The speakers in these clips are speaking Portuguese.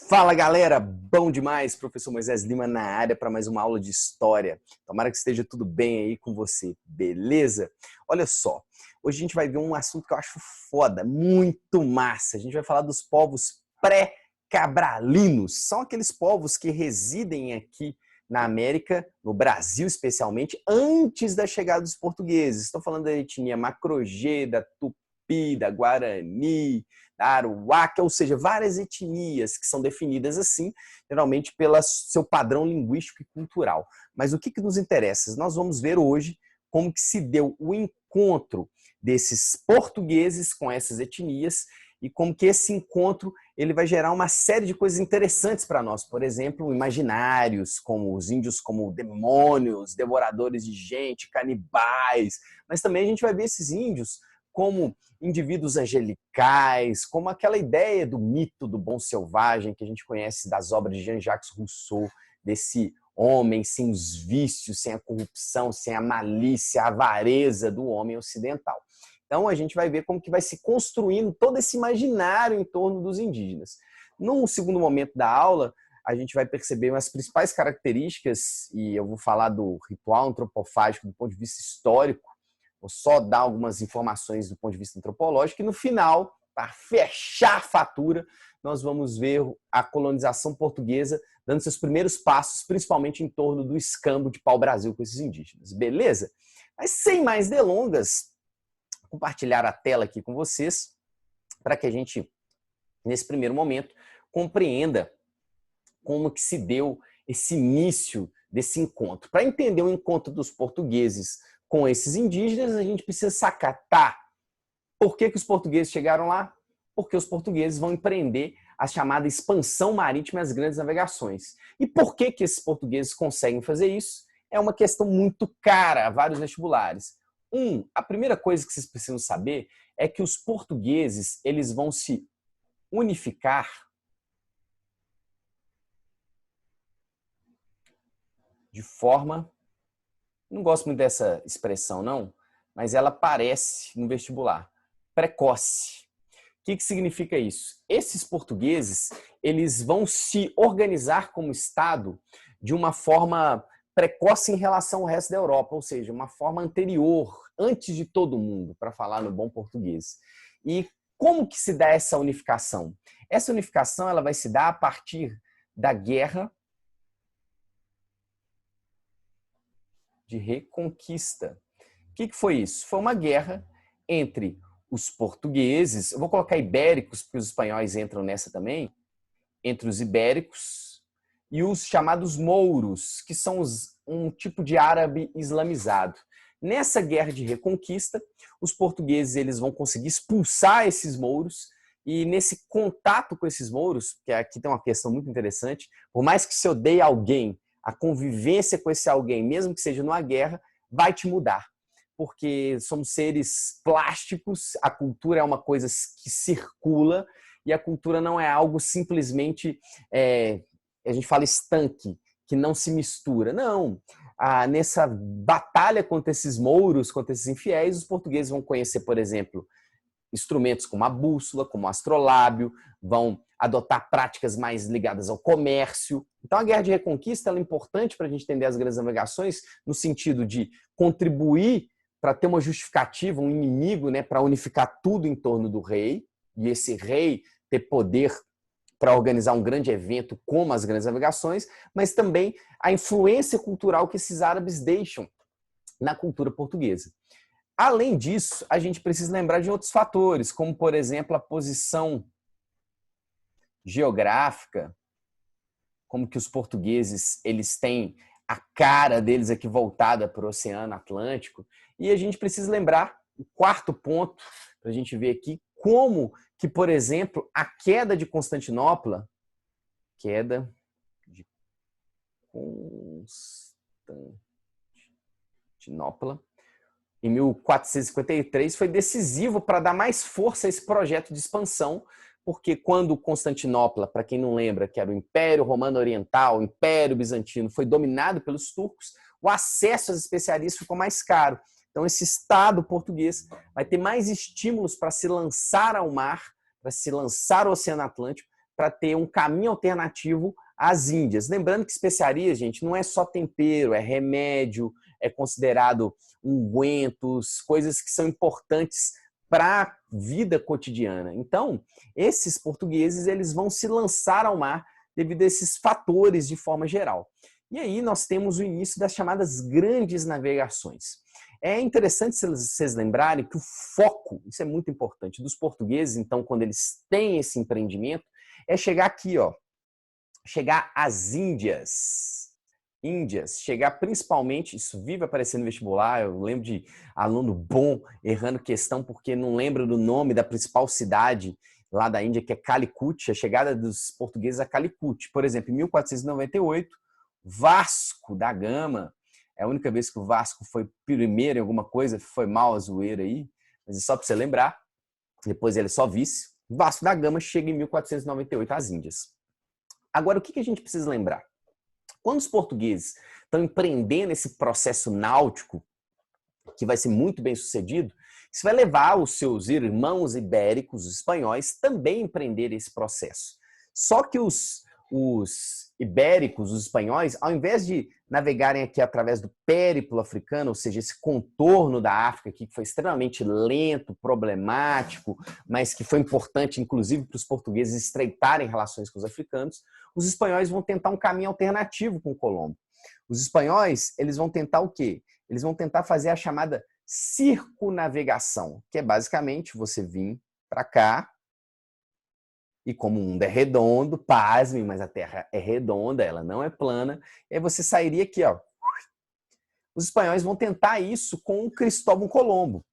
Fala galera, bom demais, professor Moisés Lima na área para mais uma aula de história. Tomara que esteja tudo bem aí com você, beleza? Olha só, hoje a gente vai ver um assunto que eu acho foda, muito massa. A gente vai falar dos povos pré-cabralinos. São aqueles povos que residem aqui na América, no Brasil especialmente, antes da chegada dos portugueses. Estou falando da etnia Macro-G, da Tupi, da Guarani, Aruaca, ou seja, várias etnias que são definidas assim, geralmente pelo seu padrão linguístico e cultural. Mas o que nos interessa? Nós vamos ver hoje como que se deu o encontro desses portugueses com essas etnias e como que esse encontro ele vai gerar uma série de coisas interessantes para nós. Por exemplo, imaginários, como os índios como demônios, devoradores de gente, canibais. Mas também a gente vai ver esses índios como indivíduos angelicais, como aquela ideia do mito do bom selvagem que a gente conhece das obras de Jean-Jacques Rousseau, desse homem sem os vícios, sem a corrupção, sem a malícia, a avareza do homem ocidental. Então a gente vai ver como que vai se construindo todo esse imaginário em torno dos indígenas. No segundo momento da aula, a gente vai perceber as principais características, e eu vou falar do ritual antropofágico do ponto de vista histórico. Vou só dar algumas informações do ponto de vista antropológico e no final, para fechar a fatura, nós vamos ver a colonização portuguesa dando seus primeiros passos, principalmente em torno do escambo de pau-brasil com esses indígenas. Beleza? Mas sem mais delongas, vou compartilhar a tela aqui com vocês para que a gente, nesse primeiro momento, compreenda como que se deu esse início desse encontro. Para entender o encontro dos portugueses com esses indígenas, a gente precisa sacar, tá? Por que os portugueses chegaram lá? Porque os portugueses vão empreender a chamada expansão marítima e as grandes navegações. E por que esses portugueses conseguem fazer isso? É uma questão muito cara a vários vestibulares. A primeira coisa que vocês precisam saber é que os portugueses eles vão se unificar de forma... Não gosto muito dessa expressão, não, mas ela aparece no vestibular. Precoce. O que significa isso? Esses portugueses, eles vão se organizar como Estado de uma forma precoce em relação ao resto da Europa, ou seja, uma forma anterior, antes de todo mundo, para falar no bom português. E como que se dá essa unificação? Essa unificação ela vai se dar a partir da guerra de reconquista. O que foi isso? Foi uma guerra entre os portugueses, eu vou colocar ibéricos, porque os espanhóis entram nessa também, entre os ibéricos e os chamados mouros, que são um tipo de árabe islamizado. Nessa guerra de reconquista, os portugueses eles vão conseguir expulsar esses mouros e nesse contato com esses mouros, que aqui tem uma questão muito interessante, por mais que se odeie alguém, a convivência com esse alguém, mesmo que seja numa guerra, vai te mudar. Porque somos seres plásticos, a cultura é uma coisa que circula e a cultura não é algo simplesmente, a gente fala estanque, que não se mistura. Não. Nessa batalha contra esses mouros, contra esses infiéis, os portugueses vão conhecer, por exemplo, instrumentos como a bússola, como o astrolábio, vão adotar práticas mais ligadas ao comércio. Então, a Guerra de Reconquista é importante para a gente entender as grandes navegações no sentido de contribuir para ter uma justificativa, um inimigo, né, para unificar tudo em torno do rei, e esse rei ter poder para organizar um grande evento como as grandes navegações, mas também a influência cultural que esses árabes deixam na cultura portuguesa. Além disso, a gente precisa lembrar de outros fatores, como, por exemplo, a posição geográfica, como que os portugueses eles têm a cara deles aqui voltada para o Oceano Atlântico. E a gente precisa lembrar, o quarto ponto, para a gente ver aqui, como que, por exemplo, a queda de Constantinopla, em 1453, foi decisivo para dar mais força a esse projeto de expansão, porque quando Constantinopla, para quem não lembra, que era o Império Romano Oriental, o Império Bizantino, foi dominado pelos turcos, o acesso às especiarias ficou mais caro. Então esse Estado português vai ter mais estímulos para se lançar ao mar, para se lançar ao Oceano Atlântico, para ter um caminho alternativo às Índias. Lembrando que especiarias, gente, não é só tempero, é remédio, é considerado ungüentos, coisas que são importantes para a vida cotidiana. Então, esses portugueses eles vão se lançar ao mar devido a esses fatores de forma geral. E aí nós temos o início das chamadas grandes navegações. É interessante vocês lembrarem que o foco, isso é muito importante, dos portugueses, então, quando eles têm esse empreendimento, é chegar aqui, ó, chegar às Índias. Índias, chegar principalmente, isso vive aparecendo no vestibular, eu lembro de aluno bom errando questão porque não lembra do nome da principal cidade lá da Índia, que é Calicut, a chegada dos portugueses a Calicut. Por exemplo, em 1498, Vasco da Gama, é a única vez que o Vasco foi primeiro em alguma coisa, foi mal a zoeira aí, mas é só para você lembrar, depois ele é só vice. Vasco da Gama chega em 1498 às Índias. Agora, o que a gente precisa lembrar? Quando os portugueses estão empreendendo esse processo náutico, que vai ser muito bem sucedido, isso vai levar os seus irmãos ibéricos, os espanhóis, também a empreender esse processo. Só que os ibéricos, os espanhóis, ao invés de navegarem aqui através do périplo africano, ou seja, esse contorno da África aqui, que foi extremamente lento, problemático, mas que foi importante, inclusive, para os portugueses estreitarem relações com os africanos, os espanhóis vão tentar um caminho alternativo com Colombo. Os espanhóis, eles vão tentar o quê? Eles vão tentar fazer a chamada circunavegação, que é basicamente você vir para cá, e como o mundo é redondo, pasmem, mas a Terra é redonda, ela não é plana, e aí você sairia aqui, ó. Os espanhóis vão tentar isso com o Cristóvão Colombo.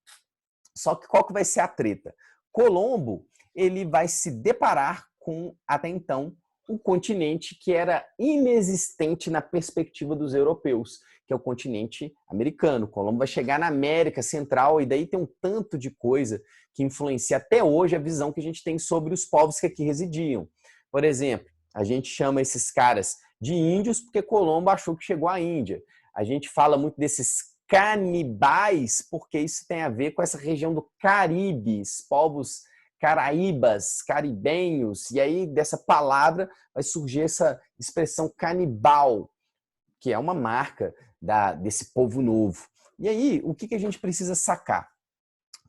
Só que qual que vai ser a treta? Colombo, ele vai se deparar com, até então, um continente que era inexistente na perspectiva dos europeus, que é o continente americano. Colombo vai chegar na América Central e daí tem um tanto de coisa que influencia até hoje a visão que a gente tem sobre os povos que aqui residiam. Por exemplo, a gente chama esses caras de índios porque Colombo achou que chegou à Índia. A gente fala muito desses canibais porque isso tem a ver com essa região do Caribe, povos caraíbas, caribenhos, e aí dessa palavra vai surgir essa expressão canibal, que é uma marca desse povo novo. E aí, o que a gente precisa sacar?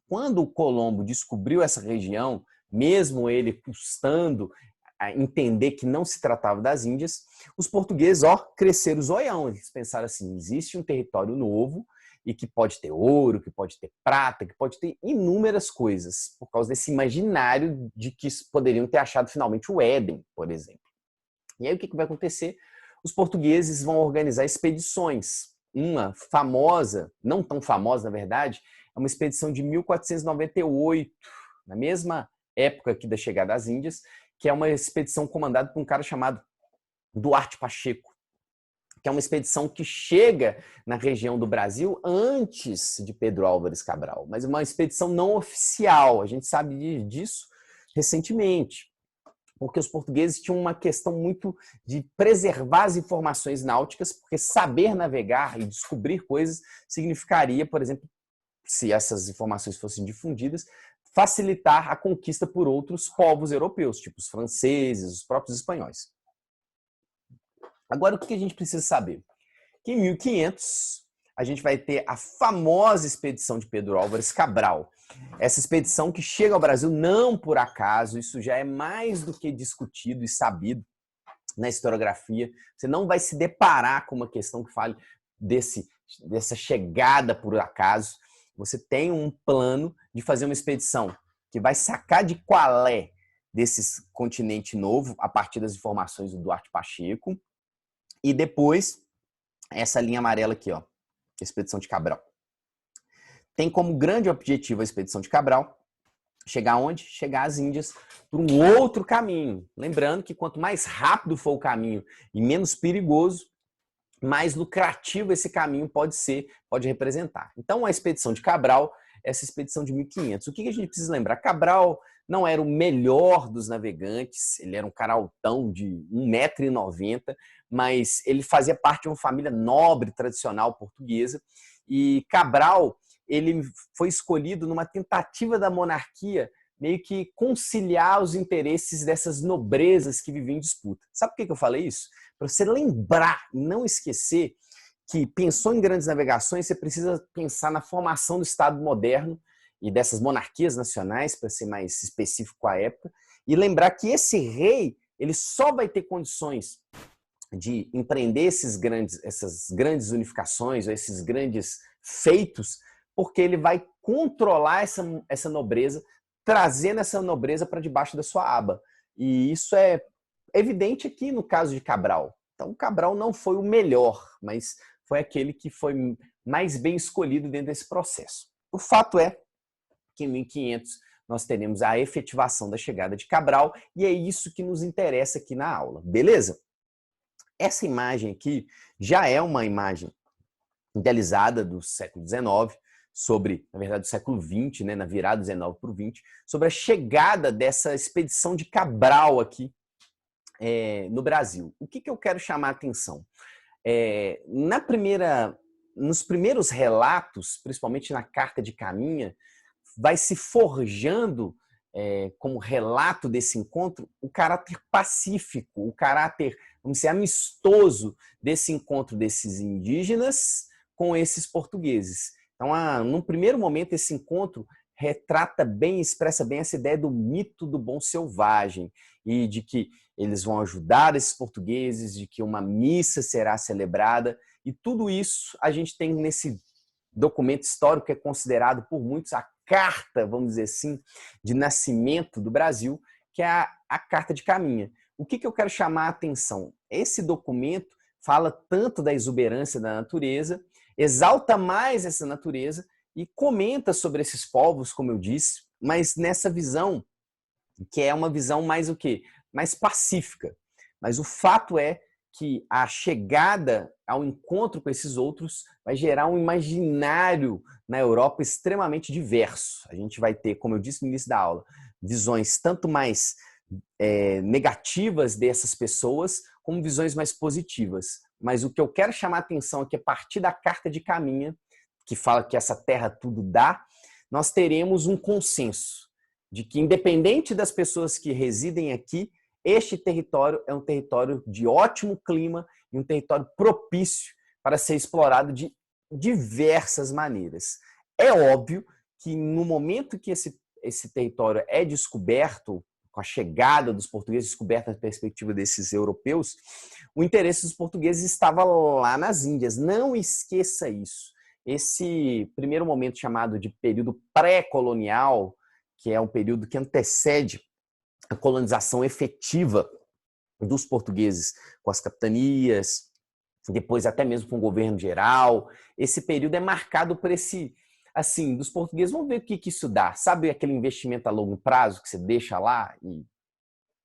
Quando o Colombo descobriu essa região, mesmo ele custando a entender que não se tratava das Índias, os portugueses, ó, cresceram os zoião. Eles pensaram assim, existe um território novo e que pode ter ouro, que pode ter prata, que pode ter inúmeras coisas, por causa desse imaginário de que poderiam ter achado finalmente o Éden, por exemplo. E aí o que vai acontecer? Os portugueses vão organizar expedições. Uma famosa, não tão famosa na verdade, é uma expedição de 1498, na mesma época aqui da chegada às Índias, que é uma expedição comandada por um cara chamado Duarte Pacheco, que é uma expedição que chega na região do Brasil antes de Pedro Álvares Cabral, mas uma expedição não oficial. A gente sabe disso recentemente, porque os portugueses tinham uma questão muito de preservar as informações náuticas, porque saber navegar e descobrir coisas significaria, por exemplo, se essas informações fossem difundidas, facilitar a conquista por outros povos europeus, tipo os franceses, os próprios espanhóis. Agora, o que a gente precisa saber? Que em 1500, a gente vai ter a famosa expedição de Pedro Álvares Cabral. Essa expedição que chega ao Brasil não por acaso, isso já é mais do que discutido e sabido na historiografia. Você não vai se deparar com uma questão que fale dessa chegada por acaso. Você tem um plano de fazer uma expedição que vai sacar de qual é desse continente novo, a partir das informações do Duarte Pacheco, e depois, essa linha amarela aqui, ó, Expedição de Cabral. Tem como grande objetivo a Expedição de Cabral chegar onde? Chegar às Índias por um outro caminho. Lembrando que quanto mais rápido for o caminho e menos perigoso, mais lucrativo esse caminho pode representar. Então, a Expedição de Cabral, essa expedição de 1500. O que a gente precisa lembrar? Cabral não era o melhor dos navegantes, ele era um cara altão de 1,90 m, mas ele fazia parte de uma família nobre, tradicional portuguesa, e Cabral ele foi escolhido numa tentativa da monarquia meio que conciliar os interesses dessas nobrezas que viviam em disputa. Sabe por que eu falei isso? Para você lembrar, não esquecer que pensou em grandes navegações, você precisa pensar na formação do Estado moderno e dessas monarquias nacionais, para ser mais específico à época, e lembrar que esse rei ele só vai ter condições de empreender essas grandes unificações, esses grandes feitos, porque ele vai controlar essa nobreza, trazendo essa nobreza para debaixo da sua aba. E isso é evidente aqui no caso de Cabral. Então, Cabral não foi o melhor, mas foi aquele que foi mais bem escolhido dentro desse processo. O fato é que em 1500 nós teremos a efetivação da chegada de Cabral e é isso que nos interessa aqui na aula, beleza? Essa imagem aqui já é uma imagem idealizada do século XIX, sobre, na verdade, do século XX, né, na virada do XIX para o XX, sobre a chegada dessa expedição de Cabral aqui no Brasil. O que eu quero chamar a atenção? Nos primeiros relatos, principalmente na Carta de Caminha, vai se forjando como relato desse encontro o caráter pacífico, o caráter, vamos dizer, amistoso desse encontro desses indígenas com esses portugueses. Então, num primeiro momento, esse encontro retrata bem, expressa bem essa ideia do mito do bom selvagem e de que eles vão ajudar esses portugueses, de que uma missa será celebrada e tudo isso a gente tem nesse documento histórico que é considerado por muitos a carta, vamos dizer assim, de nascimento do Brasil, que é a Carta de Caminha. O que eu quero chamar a atenção? Esse documento fala tanto da exuberância da natureza, exalta mais essa natureza e comenta sobre esses povos, como eu disse, mas nessa visão que é uma visão mais o quê? Mais pacífica. Mas o fato é que a chegada ao encontro com esses outros vai gerar um imaginário na Europa extremamente diverso. A gente vai ter, como eu disse no início da aula, visões tanto mais negativas dessas pessoas, como visões mais positivas. Mas o que eu quero chamar a atenção é que a partir da Carta de Caminha, que fala que essa terra tudo dá, nós teremos um consenso de que, independente das pessoas que residem aqui, este território é um território de ótimo clima e um território propício para ser explorado de diversas maneiras. É óbvio que no momento que esse território é descoberto, com a chegada dos portugueses, descoberta na perspectiva desses europeus, o interesse dos portugueses estava lá nas Índias. Não esqueça isso. Esse primeiro momento chamado de período pré-colonial, que é um período que antecede a colonização efetiva dos portugueses com as capitanias, depois até mesmo com o governo geral. Esse período é marcado por esse, assim, dos portugueses. Vamos ver o que isso dá. Sabe aquele investimento a longo prazo que você deixa lá e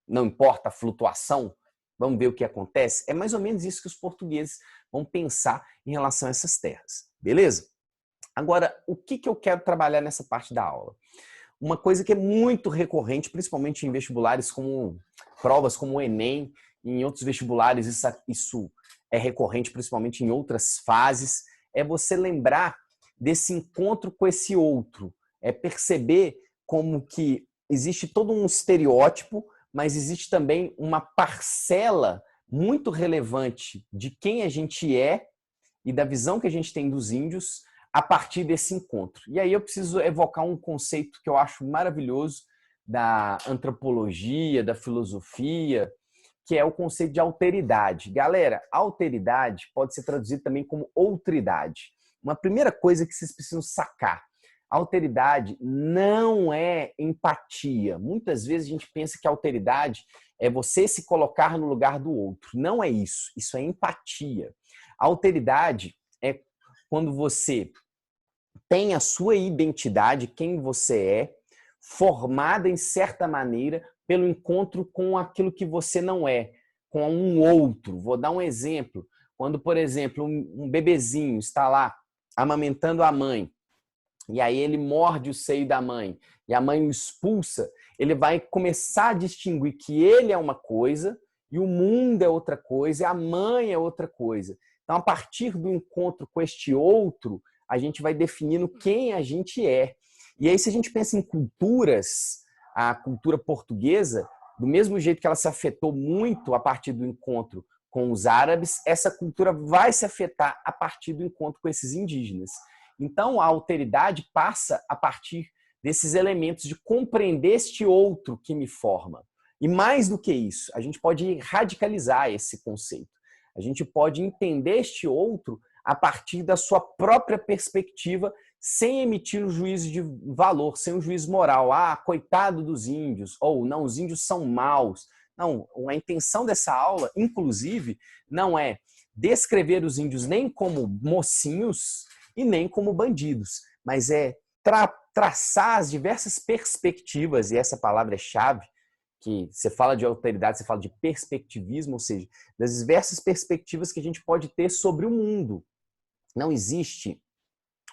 não importa a flutuação? Vamos ver o que acontece? É mais ou menos isso que os portugueses vão pensar em relação a essas terras. Beleza? Agora, o que eu quero trabalhar nessa parte da aula? Uma coisa que é muito recorrente, principalmente em vestibulares como provas como o Enem, e em outros vestibulares isso é recorrente, principalmente em outras fases, é você lembrar desse encontro com esse outro, é perceber como que existe todo um estereótipo, mas existe também uma parcela muito relevante de quem a gente é e da visão que a gente tem dos índios a partir desse encontro. E aí eu preciso evocar um conceito que eu acho maravilhoso da antropologia, da filosofia, que é o conceito de alteridade. Galera, alteridade pode ser traduzido também como outridade. Uma primeira coisa que vocês precisam sacar: alteridade não é empatia. Muitas vezes a gente pensa que alteridade é você se colocar no lugar do outro. Não é isso. Isso é empatia. Alteridade é quando você tem a sua identidade, quem você é, formada em certa maneira pelo encontro com aquilo que você não é, com um outro. Vou dar um exemplo. Quando, por exemplo, um bebezinho está lá amamentando a mãe, e aí ele morde o seio da mãe, e a mãe o expulsa, ele vai começar a distinguir que ele é uma coisa, e o mundo é outra coisa, e a mãe é outra coisa. Então, a partir do encontro com este outro, a gente vai definindo quem a gente é. E aí, se a gente pensa em culturas, a cultura portuguesa, do mesmo jeito que ela se afetou muito a partir do encontro com os árabes, essa cultura vai se afetar a partir do encontro com esses indígenas. Então, a alteridade passa a partir desses elementos de compreender este outro que me forma. E mais do que isso, a gente pode radicalizar esse conceito. A gente pode entender este outro a partir da sua própria perspectiva, sem emitir um juízo de valor, sem um juízo moral. Ah, coitado dos índios, ou não, os índios são maus. Não, a intenção dessa aula, inclusive, não é descrever os índios nem como mocinhos e nem como bandidos, mas é traçar as diversas perspectivas, e essa palavra é chave, que você fala de alteridade, você fala de perspectivismo, ou seja, das diversas perspectivas que a gente pode ter sobre o mundo. Não existe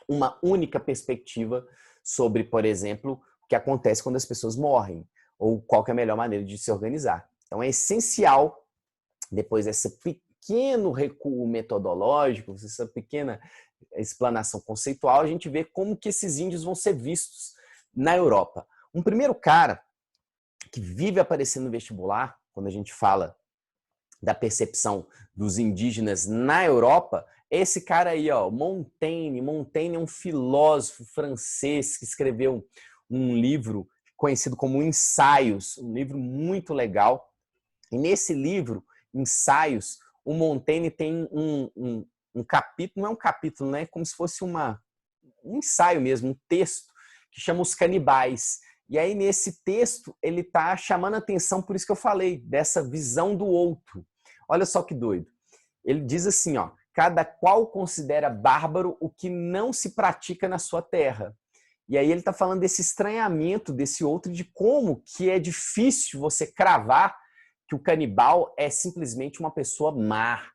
uma única perspectiva sobre, por exemplo, o que acontece quando as pessoas morrem, ou qual que é a melhor maneira de se organizar. Então é essencial, depois desse pequeno recuo metodológico, essa pequena explanação conceitual, a gente vê como que esses índios vão ser vistos na Europa. Um primeiro cara que vive aparecendo no vestibular, quando a gente fala da percepção dos indígenas na Europa, é esse cara aí, ó, Montaigne. Montaigne é um filósofo francês que escreveu um livro conhecido como Ensaios, um livro muito legal. E nesse livro, Ensaios, o Montaigne tem um capítulo, não é um capítulo, né? É como se fosse um ensaio mesmo, um texto, que chama Os Canibais. E aí, nesse texto, ele está chamando a atenção, por isso que eu falei, dessa visão do outro. Olha só que doido. Ele diz assim, ó, cada qual considera bárbaro o que não se pratica na sua terra. E aí ele está falando desse estranhamento desse outro, de como que é difícil você cravar que o canibal é simplesmente uma pessoa má.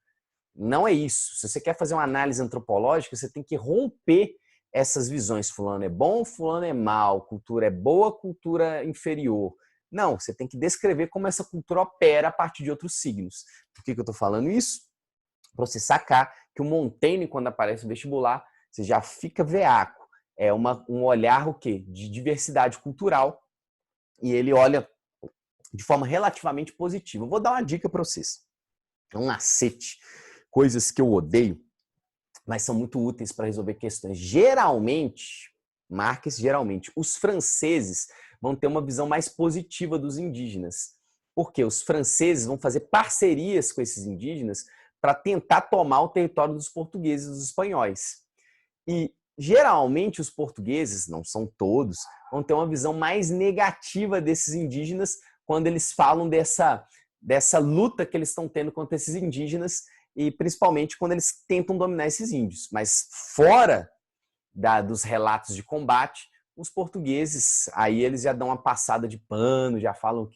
Não é isso. Se você quer fazer uma análise antropológica, você tem que romper essas visões. Fulano é bom, fulano é mal, cultura é boa, cultura inferior. Não, você tem que descrever como essa cultura opera a partir de outros signos. Por que eu estou falando isso? Para você sacar que o Montaigne, quando aparece no vestibular, você já fica veaco. É um olhar o quê? De diversidade cultural, e ele olha de forma relativamente positiva. Eu vou dar uma dica para vocês. É um macete. Coisas que eu odeio, mas são muito úteis para resolver questões. Geralmente, Marques, geralmente, os franceses vão ter uma visão mais positiva dos indígenas. Porque os franceses vão fazer parcerias com esses indígenas para tentar tomar o território dos portugueses e dos espanhóis. E, geralmente, os portugueses, não são todos, vão ter uma visão mais negativa desses indígenas quando eles falam dessa luta que eles estão tendo contra esses indígenas e, principalmente, quando eles tentam dominar esses índios. Mas, fora dos relatos de combate, os portugueses, aí eles já dão uma passada de pano, já falam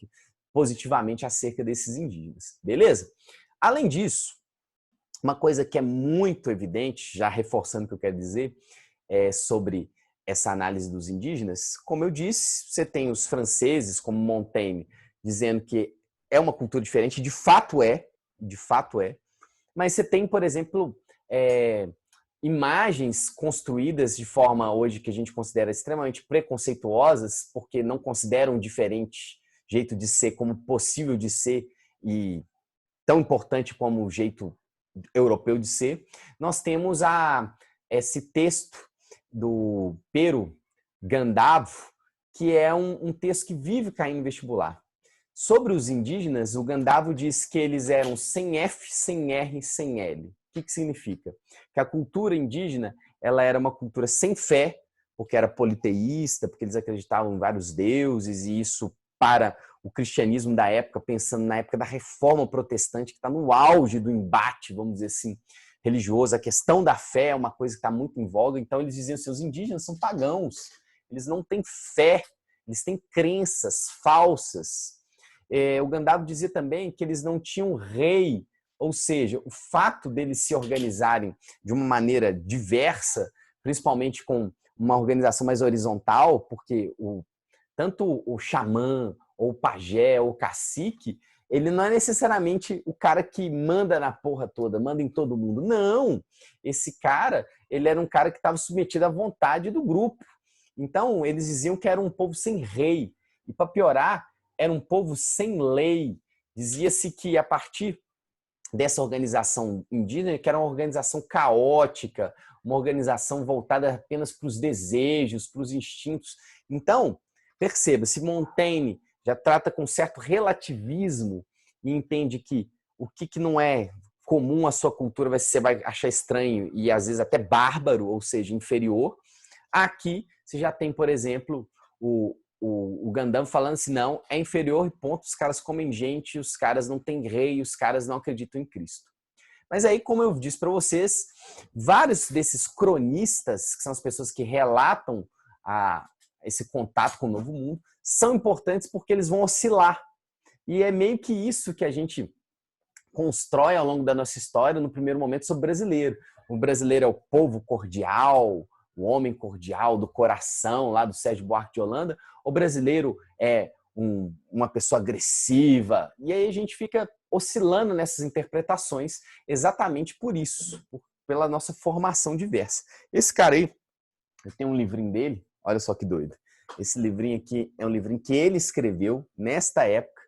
positivamente acerca desses indígenas. Beleza? Além disso, uma coisa que é muito evidente, já reforçando o que eu quero dizer, sobre essa análise dos indígenas, como eu disse, você tem os franceses, como Montaigne, dizendo que é uma cultura diferente, de fato é, mas você tem, por exemplo, imagens construídas de forma hoje que a gente considera extremamente preconceituosas, porque não consideram um diferente jeito de ser como possível de ser e tão importante como o jeito europeu de ser. Nós temos esse texto do Pero Gandavo, que é um texto que vive caindo no vestibular. Sobre os indígenas, o Gandavo diz que eles eram sem F, sem R, sem L. O que significa? Que a cultura indígena ela era uma cultura sem fé, porque era politeísta, porque eles acreditavam em vários deuses, e isso para o cristianismo da época, pensando na época da reforma protestante, que está no auge do embate, vamos dizer assim, religioso. A questão da fé é uma coisa que está muito em voga. Então eles diziam que os indígenas são pagãos, eles não têm fé, eles têm crenças falsas. O Gandavo dizia também que eles não tinham rei, ou seja, o fato deles se organizarem de uma maneira diversa, principalmente com uma organização mais horizontal, porque tanto o xamã, ou o pajé, ou o cacique, ele não é necessariamente o cara que manda na porra toda, manda em todo mundo. Não! Esse cara, ele era um cara que estava submetido à vontade do grupo. Então, eles diziam que era um povo sem rei. E para piorar, era um povo sem lei. Dizia-se que a partir dessa organização indígena, que era uma organização caótica, uma organização voltada apenas para os desejos, para os instintos. Então, perceba, se Montaigne já trata com certo relativismo e entende que o que não é comum à sua cultura você vai achar estranho e às vezes até bárbaro, ou seja, inferior, aqui você já tem, por exemplo, o Gandalf falando assim, não, é inferior e ponto, os caras comem gente, os caras não têm rei, os caras não acreditam em Cristo. Mas aí, como eu disse para vocês, vários desses cronistas, que são as pessoas que relatam esse contato com o novo mundo, são importantes porque eles vão oscilar. E é meio que isso que a gente constrói ao longo da nossa história, no primeiro momento, sobre o brasileiro. O brasileiro é o povo cordial, o homem cordial do coração, lá do Sérgio Buarque de Holanda. O brasileiro é uma pessoa agressiva. E aí a gente fica oscilando nessas interpretações exatamente por isso, pela nossa formação diversa. Esse cara aí, eu tenho um livrinho dele, olha só que doido. Esse livrinho aqui é um livrinho que ele escreveu nesta época,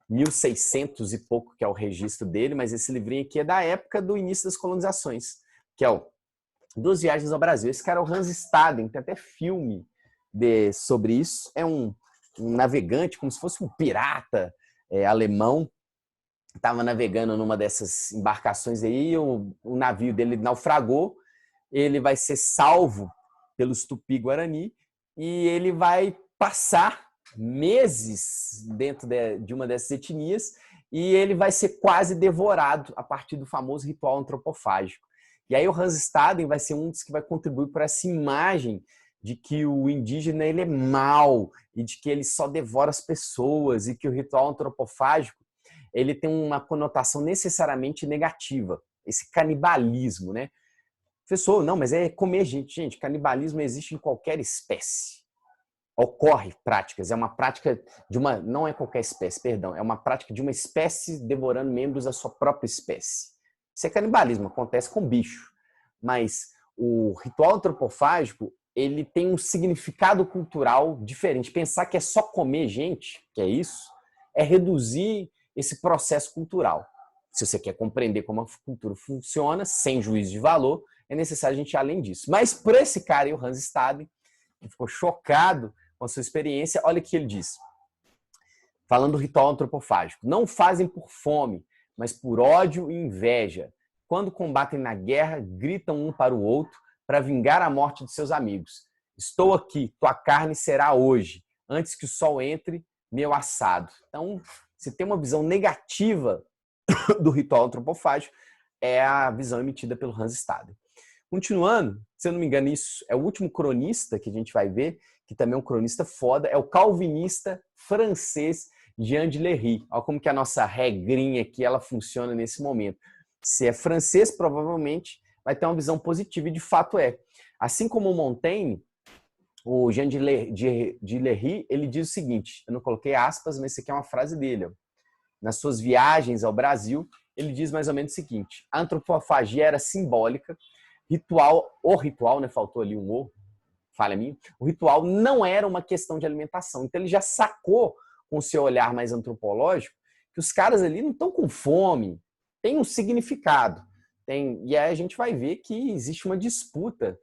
1600 e pouco, que é o registro dele, mas esse livrinho aqui é da época do início das colonizações, que é o Duas Viagens ao Brasil. Esse cara é o Hans Staden, tem até filme sobre isso. É um navegante, como se fosse um pirata alemão, estava navegando numa dessas embarcações aí, o navio dele naufragou, ele vai ser salvo pelos Tupi-Guarani e ele vai passar meses dentro de uma dessas etnias e ele vai ser quase devorado a partir do famoso ritual antropofágico. E aí o Hans Staden vai ser um dos que vai contribuir para essa imagem de que o indígena ele é mau e de que ele só devora as pessoas e que o ritual antropofágico ele tem uma conotação necessariamente negativa, esse canibalismo, né? Professor, não, mas é comer gente. Gente, canibalismo existe em qualquer espécie. Ocorre práticas, é uma prática de uma, não é qualquer espécie, perdão, é uma prática de uma espécie devorando membros da sua própria espécie. Isso é canibalismo, acontece com bicho. Mas o ritual antropofágico, ele tem um significado cultural diferente. Pensar que é só comer gente, que é isso, é reduzir esse processo cultural. Se você quer compreender como a cultura funciona, sem juízo de valor, é necessário a gente ir além disso. Mas por esse cara aí, o Hans Staden, que ficou chocado com a sua experiência, olha o que ele diz. Falando do ritual antropofágico. Não fazem por fome, mas por ódio e inveja. Quando combatem na guerra, gritam um para o outro para vingar a morte de seus amigos. Estou aqui, tua carne será hoje. Antes que o sol entre, meu assado. Então, se tem uma visão negativa do ritual antropofágico, é a visão emitida pelo Hans Staden. Continuando, se eu não me engano, isso é o último cronista que a gente vai ver, que também é um cronista foda, é o calvinista francês Jean de Lery. Olha como que a nossa regrinha aqui ela funciona nesse momento. Se é francês, provavelmente vai ter uma visão positiva, e de fato é. Assim como o Montaigne, o Jean de Lery, ele diz o seguinte, eu não coloquei aspas, mas isso aqui é uma frase dele. Ó. Nas suas viagens ao Brasil, ele diz mais ou menos o seguinte, a antropofagia era simbólica, o ritual, né, faltou ali um o, falha minha, o ritual não era uma questão de alimentação. Então ele já sacou, com o seu olhar mais antropológico, que os caras ali não estão com fome, tem um significado. E aí a gente vai ver que existe uma disputa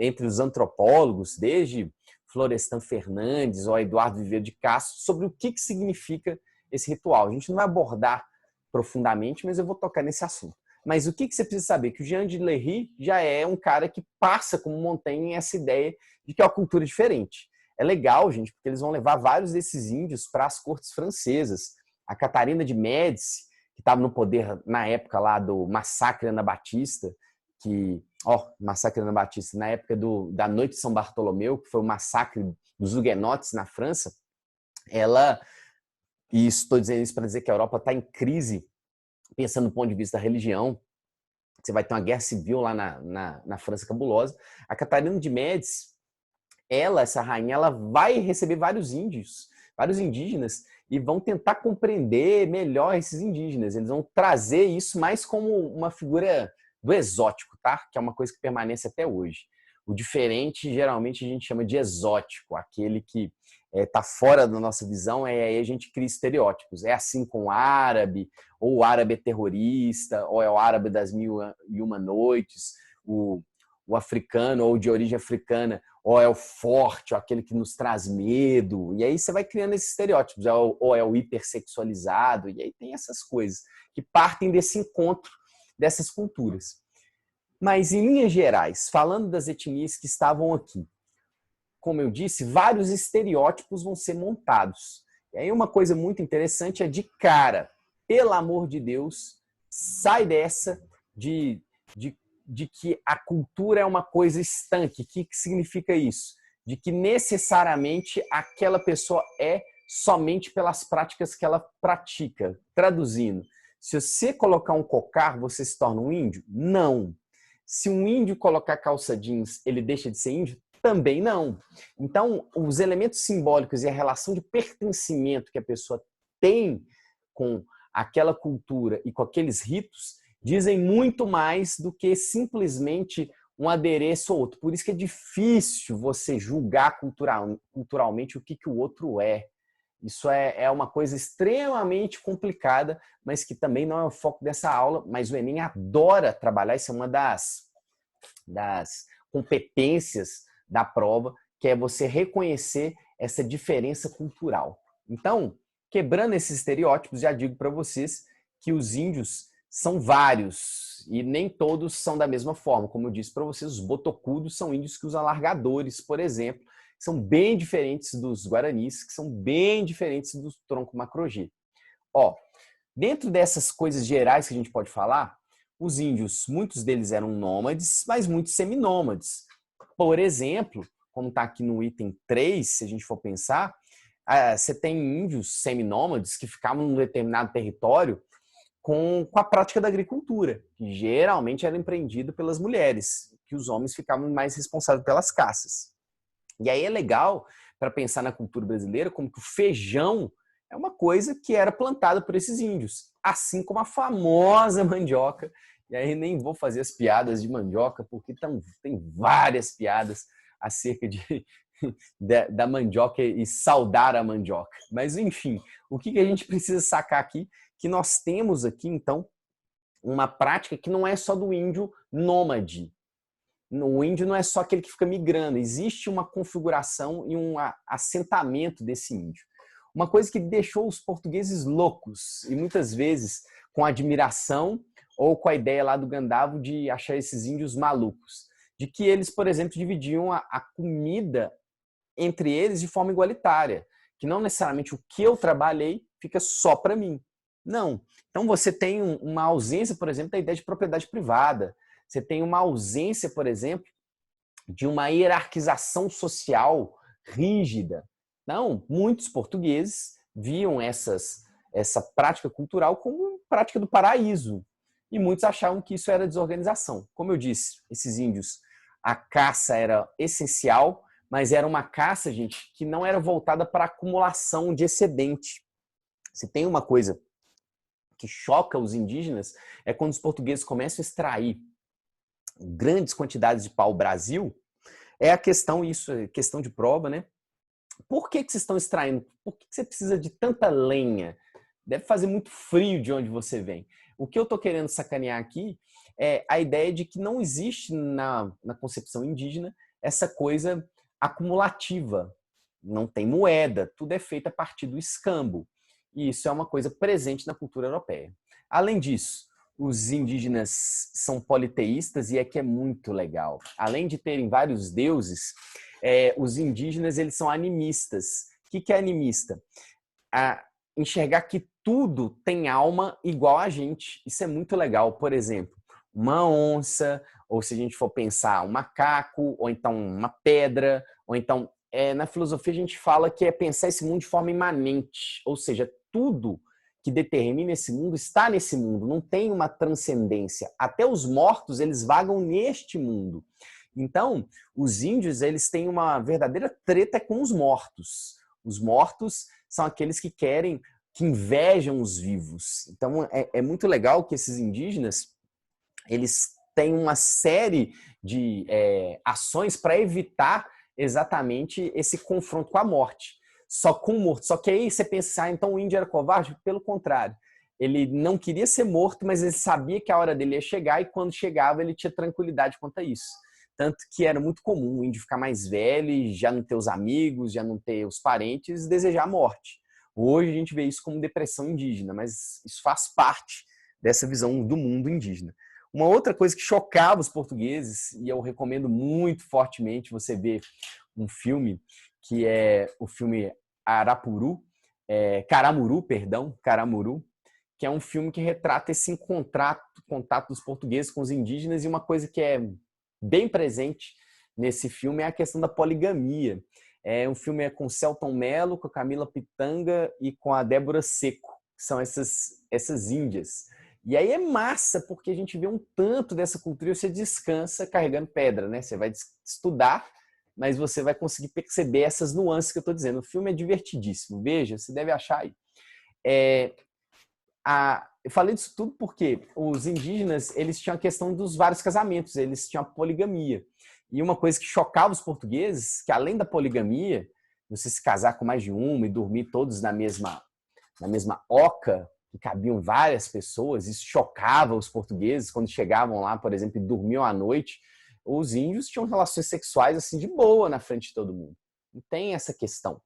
entre os antropólogos, desde Florestan Fernandes ou Eduardo Viveiro de Castro, sobre o que significa esse ritual. A gente não vai abordar profundamente, mas eu vou tocar nesse assunto. Mas o que você precisa saber? Que o Jean de Lery já é um cara que passa, como Montaigne, essa ideia de que é uma cultura diferente. É legal, gente, porque eles vão levar vários desses índios para as cortes francesas. A Catarina de Médici, que estava no poder na época lá do massacre Anabatista, massacre Anabatista, na época da Noite de São Bartolomeu, que foi o massacre dos huguenotes na França, e estou dizendo isso para dizer que a Europa está em crise, pensando do ponto de vista da religião, você vai ter uma guerra civil lá na França cabulosa. A Catarina de Médici, essa rainha, ela vai receber vários indígenas, e vão tentar compreender melhor esses indígenas. Eles vão trazer isso mais como uma figura do exótico, tá? Que é uma coisa que permanece até hoje. O diferente, geralmente, a gente chama de exótico, aquele que tá fora da nossa visão, aí a gente cria estereótipos. É assim com o árabe, ou o árabe é terrorista, ou é o árabe das mil e uma noites, o africano ou de origem africana, ou é o forte, ou aquele que nos traz medo. E aí você vai criando esses estereótipos, ou é o hipersexualizado, e aí tem essas coisas que partem desse encontro dessas culturas. Mas, em linhas gerais, falando das etnias que estavam aqui, como eu disse, vários estereótipos vão ser montados. E aí uma coisa muito interessante é de cara, pelo amor de Deus, sai dessa de que a cultura é uma coisa estanque. O que significa isso? De que necessariamente aquela pessoa é somente pelas práticas que ela pratica. Traduzindo, se você colocar um cocar, você se torna um índio? Não. Se um índio colocar calça jeans, ele deixa de ser índio? Também não. Então, os elementos simbólicos e a relação de pertencimento que a pessoa tem com aquela cultura e com aqueles ritos dizem muito mais do que simplesmente um adereço ou outro. Por isso que é difícil você julgar culturalmente o que o outro é. Isso é uma coisa extremamente complicada, mas que também não é o foco dessa aula, mas o Enem adora trabalhar, isso é uma das competências da prova, que é você reconhecer essa diferença cultural. Então, quebrando esses estereótipos, já digo para vocês que os índios são vários e nem todos são da mesma forma. Como eu disse para vocês, os botocudos são índios que usam alargadores, por exemplo, são bem diferentes dos guaranis, que são bem diferentes do tronco macro-G. Ó, dentro dessas coisas gerais que a gente pode falar, os índios, muitos deles eram nômades, mas muitos seminômades. Por exemplo, como está aqui no item 3, se a gente for pensar, você tem índios seminômades que ficavam num determinado território com a prática da agricultura, que geralmente era empreendida pelas mulheres, que os homens ficavam mais responsáveis pelas caças. E aí é legal para pensar na cultura brasileira como que o feijão é uma coisa que era plantada por esses índios, assim como a famosa mandioca. E aí nem vou fazer as piadas de mandioca, porque tem várias piadas acerca da mandioca e saudar a mandioca. Mas, enfim, o que a gente precisa sacar aqui? Que nós temos aqui, então, uma prática que não é só do índio nômade. O índio não é só aquele que fica migrando, existe uma configuração e um assentamento desse índio. Uma coisa que deixou os portugueses loucos, e muitas vezes com admiração ou com a ideia lá do Gandavo de achar esses índios malucos. De que eles, por exemplo, dividiam a comida entre eles de forma igualitária. Que não necessariamente o que eu trabalhei fica só para mim. Não. Então você tem uma ausência, por exemplo, da ideia de propriedade privada. Você tem uma ausência, por exemplo, de uma hierarquização social rígida. Não, muitos portugueses viam essa prática cultural como prática do paraíso. E muitos achavam que isso era desorganização. Como eu disse, esses índios, a caça era essencial, mas era uma caça, gente, que não era voltada para acumulação de excedente. Se tem uma coisa que choca os indígenas, é quando os portugueses começam a extrair grandes quantidades de pau-brasil, é a questão, isso é questão de prova, né? Por que vocês estão extraindo? Por que você precisa de tanta lenha? Deve fazer muito frio de onde você vem. O que eu estou querendo sacanear aqui é a ideia de que não existe na concepção indígena essa coisa acumulativa. Não tem moeda, tudo é feito a partir do escambo. E isso é uma coisa presente na cultura europeia. Além disso, os indígenas são politeístas e é que é muito legal. Além de terem vários deuses, os indígenas eles são animistas. O que é animista? Enxergar que tudo tem alma igual a gente. Isso é muito legal. Por exemplo, uma onça, ou se a gente for pensar, um macaco, ou então uma pedra, ou então, na filosofia a gente fala que é pensar esse mundo de forma imanente, ou seja, tudo que determina esse mundo está nesse mundo, não tem uma transcendência. Até os mortos, eles vagam neste mundo. Então, os índios, eles têm uma verdadeira treta com os mortos. Os mortos são aqueles que invejam os vivos. Então, é muito legal que esses indígenas, eles têm uma série de ações para evitar exatamente esse confronto com a morte. só com morto. Só que aí você pensa, então o índio era covarde? Pelo contrário. Ele não queria ser morto, mas ele sabia que a hora dele ia chegar e quando chegava ele tinha tranquilidade quanto a isso. Tanto que era muito comum o índio ficar mais velho e já não ter os amigos, já não ter os parentes, desejar a morte. Hoje a gente vê isso como depressão indígena, mas isso faz parte dessa visão do mundo indígena. Uma outra coisa que chocava os portugueses, e eu recomendo muito fortemente você ver um filme, que é o filme Caramuru, que é um filme que retrata esse contato dos portugueses com os indígenas, e uma coisa que é bem presente nesse filme é a questão da poligamia. É um filme com Selton Mello, com a Camila Pitanga e com a Débora Seco, que são essas índias. E aí é massa, porque a gente vê um tanto dessa cultura e você descansa carregando pedra, né? Você vai estudar, mas você vai conseguir perceber essas nuances que eu estou dizendo. O filme é divertidíssimo, veja, você deve achar aí. Eu falei disso tudo porque os indígenas, eles tinham a questão dos vários casamentos, eles tinham a poligamia. E uma coisa que chocava os portugueses, que além da poligamia, você se casar com mais de uma e dormir todos na mesma oca, que cabiam várias pessoas, isso chocava os portugueses quando chegavam lá, por exemplo, e dormiam à noite. Os índios tinham relações sexuais assim de boa na frente de todo mundo. Não tem essa questão.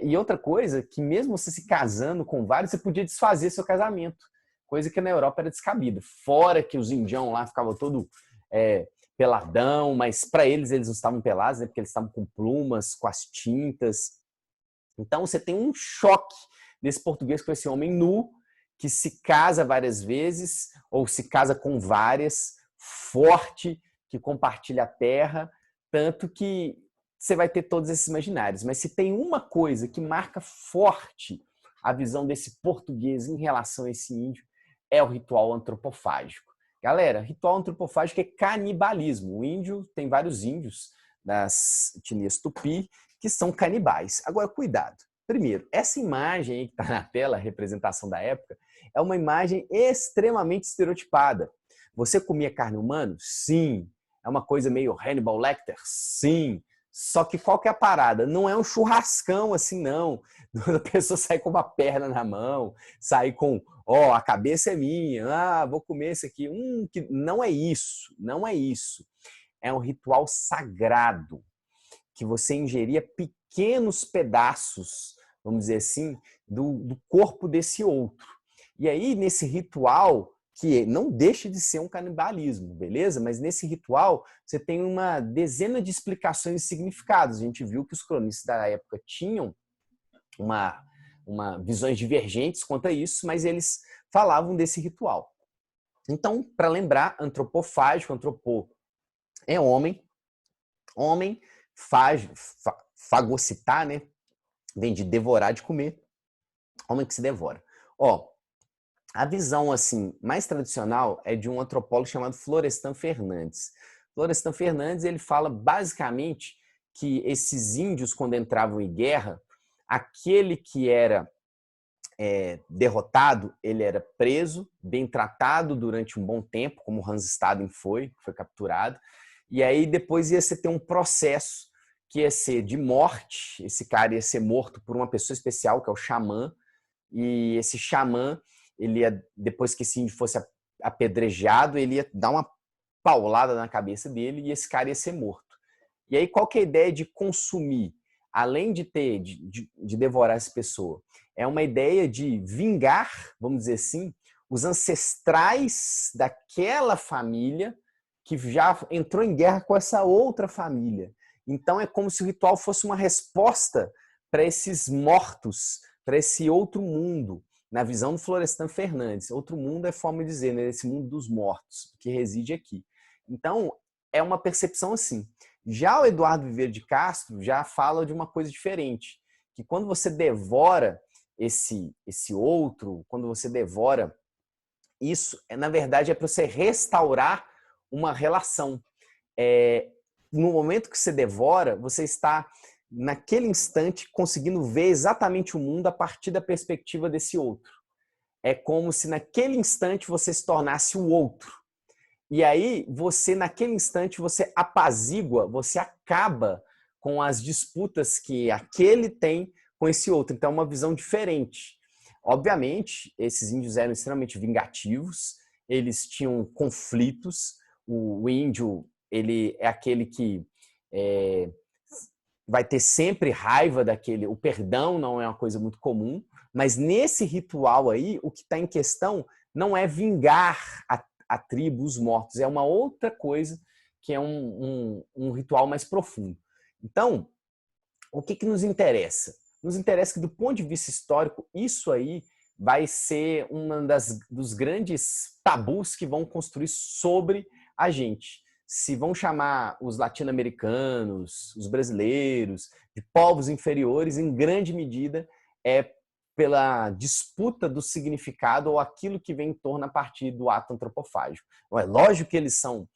E outra coisa, que mesmo você se casando com vários, você podia desfazer seu casamento. Coisa que na Europa era descabida. Fora que os indião lá ficavam todo peladão, mas para eles não estavam pelados, né? Porque eles estavam com plumas, com as tintas. Então você tem um choque desse português com esse homem nu, que se casa várias vezes, ou se casa com várias, forte, que compartilha a terra, tanto que você vai ter todos esses imaginários. Mas se tem uma coisa que marca forte a visão desse português em relação a esse índio, é o ritual antropofágico. Galera, ritual antropofágico é canibalismo. O índio, tem vários índios das etnias tupi que são canibais. Agora, cuidado. Primeiro, essa imagem aí que está na tela, a representação da época, é uma imagem extremamente estereotipada. Você comia carne humana? Sim. É uma coisa meio Hannibal Lecter? Sim. Só que qual que é a parada? Não é um churrascão assim, não. A pessoa sai com uma perna na mão, sai com, a cabeça é minha, vou comer isso aqui. Que... Não é isso, não é isso. É um ritual sagrado, que você ingeria pequenos pedaços, vamos dizer assim, do corpo desse outro. E aí, nesse ritual, que não deixa de ser um canibalismo, beleza? Mas nesse ritual você tem uma dezena de explicações e significados. A gente viu que os cronistas da época tinham visões divergentes quanto a isso, mas eles falavam desse ritual. Então, para lembrar, antropofágico, antropô é homem, fagocitar, né? Vem de devorar, de comer, homem que se devora. A visão assim mais tradicional é de um antropólogo chamado Florestan Fernandes. Florestan Fernandes, ele fala basicamente que esses índios, quando entravam em guerra, aquele que era derrotado, ele era preso, bem tratado durante um bom tempo, como Hans Staden foi capturado, e aí depois ia ter um processo que ia ser de morte, esse cara ia ser morto por uma pessoa especial, que é o xamã, e esse xamã, ele ia, depois que esse índio fosse apedrejado, ele ia dar uma paulada na cabeça dele e esse cara ia ser morto. E aí qual que é a ideia de consumir? Além de devorar essa pessoa, é uma ideia de vingar, vamos dizer assim, os ancestrais daquela família que já entrou em guerra com essa outra família. Então é como se o ritual fosse uma resposta para esses mortos, para esse outro mundo. Na visão do Florestan Fernandes, outro mundo é forma de dizer, né? Esse mundo dos mortos, que reside aqui. Então, é uma percepção assim. Já o Eduardo Viveiro de Castro já fala de uma coisa diferente, que quando você devora esse outro, quando você devora isso, na verdade, é para você restaurar uma relação. No momento que você devora, você está naquele instante conseguindo ver exatamente o mundo a partir da perspectiva desse outro. É como se naquele instante você se tornasse o outro. E aí, naquele instante, você apazigua, você acaba com as disputas que aquele tem com esse outro. Então, é uma visão diferente. Obviamente, esses índios eram extremamente vingativos, eles tinham conflitos. O índio, ele é aquele que vai ter sempre raiva daquele. O perdão não é uma coisa muito comum, mas nesse ritual aí, o que está em questão não é vingar a tribo, os mortos, é uma outra coisa que é um ritual mais profundo. Então, o que nos interessa? Nos interessa que, do ponto de vista histórico, isso aí vai ser dos grandes tabus que vão construir sobre a gente. Se vão chamar os latino-americanos, os brasileiros, de povos inferiores, em grande medida é pela disputa do significado ou aquilo que vem em torno a partir do ato antropofágico. É lógico que eles são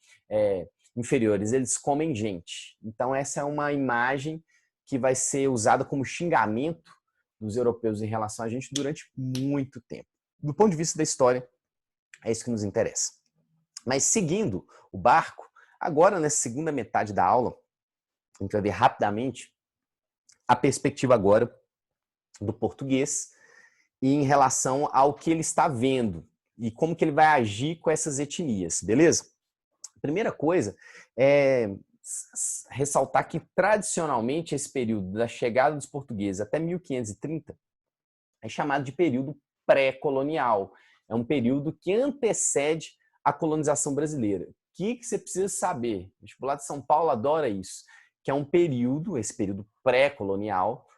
inferiores, eles comem gente. Então essa é uma imagem que vai ser usada como xingamento dos europeus em relação a gente durante muito tempo. Do ponto de vista da história, é isso que nos interessa. Mas seguindo o barco, agora nessa segunda metade da aula, a gente vai ver rapidamente a perspectiva agora do português e em relação ao que ele está vendo e como que ele vai agir com essas etnias, beleza? A primeira coisa é ressaltar que, tradicionalmente, esse período da chegada dos portugueses até 1530 é chamado de período pré-colonial. É um período que antecede a colonização brasileira. O que você precisa saber? O vestibular de São Paulo adora isso, que é um período, esse período pré-colonial,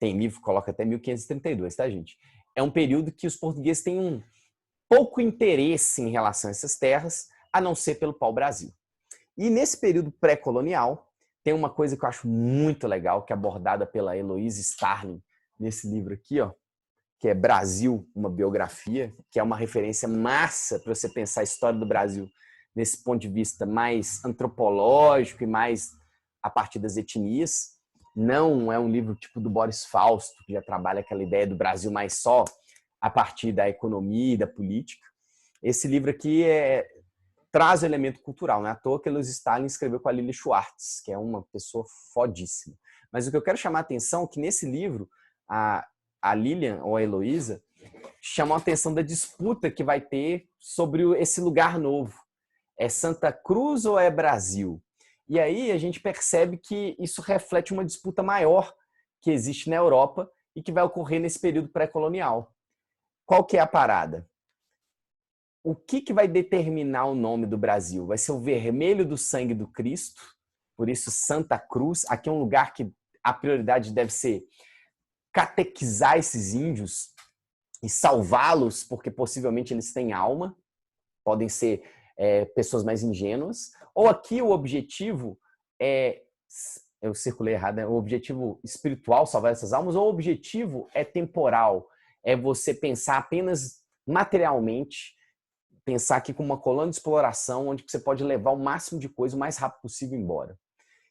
tem livro que coloca até 1532, tá, gente? É um período que os portugueses têm um pouco interesse em relação a essas terras, a não ser pelo pau-brasil. E nesse período pré-colonial, tem uma coisa que eu acho muito legal, que é abordada pela Heloise Starling nesse livro aqui, ó, que é Brasil, uma biografia, que é uma referência massa para você pensar a história do Brasil nesse ponto de vista mais antropológico e mais a partir das etnias. Não é um livro tipo do Boris Fausto, que já trabalha aquela ideia do Brasil mais só a partir da economia e da política. Esse livro aqui traz o elemento cultural, não é à toa que Heloise Starling escreveu com a Lili Schwartz, que é uma pessoa fodíssima. Mas o que eu quero chamar a atenção é que nesse livro, a Lilian ou a Heloísa chamam a atenção da disputa que vai ter sobre esse lugar novo. É Santa Cruz ou é Brasil? E aí a gente percebe que isso reflete uma disputa maior que existe na Europa e que vai ocorrer nesse período pré-colonial. Qual que é a parada? O que vai determinar o nome do Brasil? Vai ser o vermelho do sangue do Cristo, por isso Santa Cruz. Aqui é um lugar que a prioridade deve ser catequizar esses índios e salvá-los, porque possivelmente eles têm alma, podem ser pessoas mais ingênuas. Ou aqui o objetivo eu circulei errado, o objetivo espiritual, salvar essas almas, ou o objetivo é temporal, é você pensar apenas materialmente, pensar aqui como uma colônia de exploração, onde você pode levar o máximo de coisa o mais rápido possível embora.